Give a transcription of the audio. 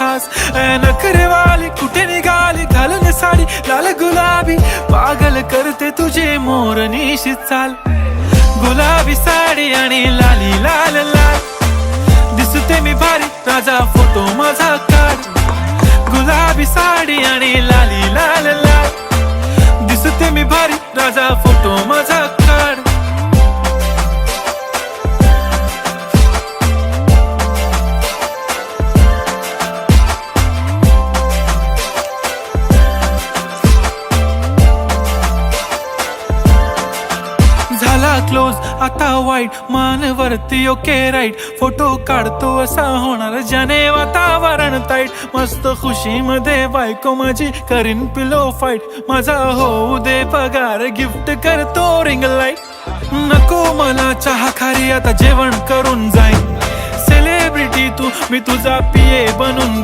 खास. नखरेवाली कुठे निघाली घालून साडी लाल गुलाबी, पागल करते तुझे मोरनीशी चाल. गुलाबी साडी आणि लाली लाल लाल, दिसते मी भारी राजा फोटो माझा काढ. गुलाबी साडी आणि लाली लाल लाल, दिसते मी भारी राजा फोटो माझा काढ. झाला क्लोज आता वाईट, मानवरती ओके राईट. फोटो काढतो असा होणार ज्याने वातावरण ताईट. मस्त खुशी मध्ये बायको माझी करीन पिलो फाईट. माझा होऊ दे पगार गिफ्ट करतो रिंग लाईट. नको मला चहा खारी आता जेवण करून जाईन. सेलिब्रिटी तू मी तुझा पिये बनून